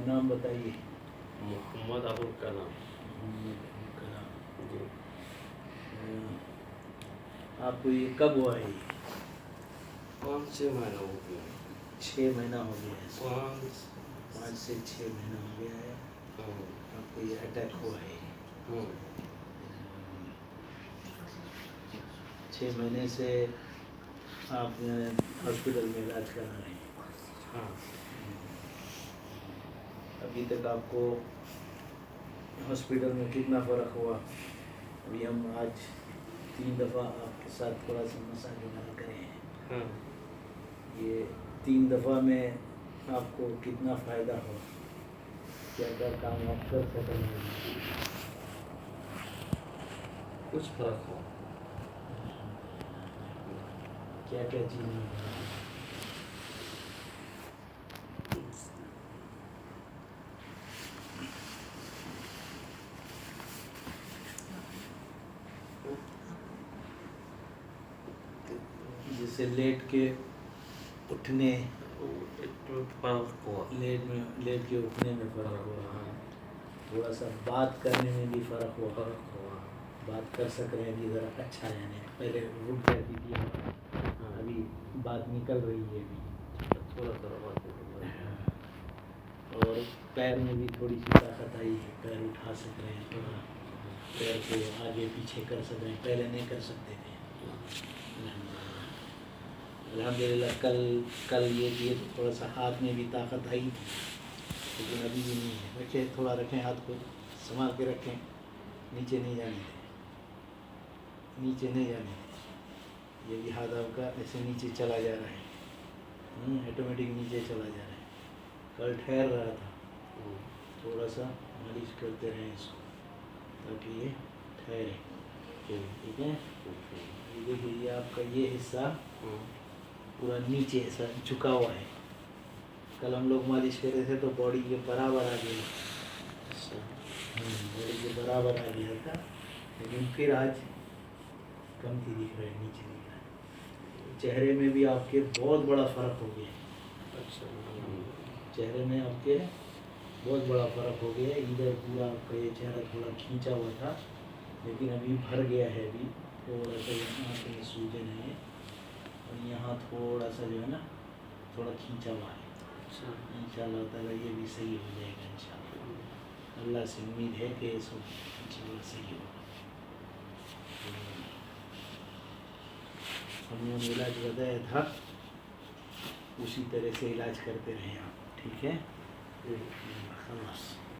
نام بتائیے. محمد ابوالکلام. جی. آپ کو یہ کب ہوا ہے؟ 5-6 مہینہ ہو گیا. 6 مہینہ ہو گیا ہے. 5 سے 6 مہینہ ہو گیا ہے آپ کو یہ اٹیک ہوا ہے. 6 مہینے سے آپ ہاسپٹل میں علاج کرا رہے ہیں. ابھی تک آپ کو ہاسپٹل میں کتنا فرق ہوا؟ ابھی ہم آج 3 دفعہ آپ کے ساتھ تھوڑا سا مساج وغیرہ کرے ہیں. یہ 3 دفعہ میں آپ کو کتنا فائدہ ہوا؟ کیا کیا کام آپ کر سکیں گے؟ کچھ فرق ہوا. کیا کیا چیزیں؟ جیسے لیٹ کے اٹھنے، فرق ہوا. لیٹ کے اٹھنے میں فرق ہوا. تھوڑا سا بات کرنے میں بھی فرق ہوا. بات کر سک رہے ہیں ابھی ذرا اچھا ہے. پہلے رک جاتی تھی ابھی بات نکل رہی ہے. تھوڑا بات. اور پیر میں بھی تھوڑی سی طاقت آئی ہے. پیر اٹھا سک رہے ہیں. تھوڑا پیر کو آگے پیچھے کر سک رہے ہیں. پہلے نہیں کر سکتے تھے. الحمدللہ. کل یہ تھوڑا سا ہاتھ میں بھی طاقت آئی لیکن ابھی بھی نہیں ہے. رکھیں، تھوڑا رکھیں، ہاتھ کو سنبھال کے رکھیں. نیچے نہیں جانے دیں. نیچے نہیں جانے دیں. یہ بھی ہاتھ آپ کا ایسے نیچے چلا جا رہا ہے. آٹومیٹک نیچے چلا جا رہا ہے. کل ٹھہر رہا تھا. تھوڑا سا مالش کرتے رہیں اس کو تاکہ یہ ٹھہرے. ٹھیک ہے. یہ دیکھیے، یہ آپ کا یہ حصہ پورا نیچے ایسا جھکا ہوا ہے. کل ہم لوگ مالش کر رہے تھے تو باڈی کے برابر آ گیا. باڈی کے برابر آ گیا تھا لیکن پھر آج کم تھی دکھ رہا ہے. نیچے دکھ رہا ہے. چہرے میں بھی آپ کے بہت بڑا فرق ہو گیا. چہرے میں آپ کے بہت بڑا فرق ہو گیا. ادھر پورا آپ کا یہ چہرہ تھوڑا کھینچا ہوا تھا لیکن ابھی بھر گیا ہے. ابھی تھوڑا سا یہاں پہ سوجن ہے اور یہاں تھوڑا سا جو ہے نا تھوڑا کھینچا ہوا ہے. انشاءاللہ تعالیٰ یہ بھی صحیح ہو جائے گا. انشاءاللہ اللہ سے امید ہے کہ یہ سب انشاءاللہ صحیح ہوگا. ہم نے علاج بتایا تھا اسی طرح سے علاج کرتے رہیں آپ. ٹھیک ہے. خلاص.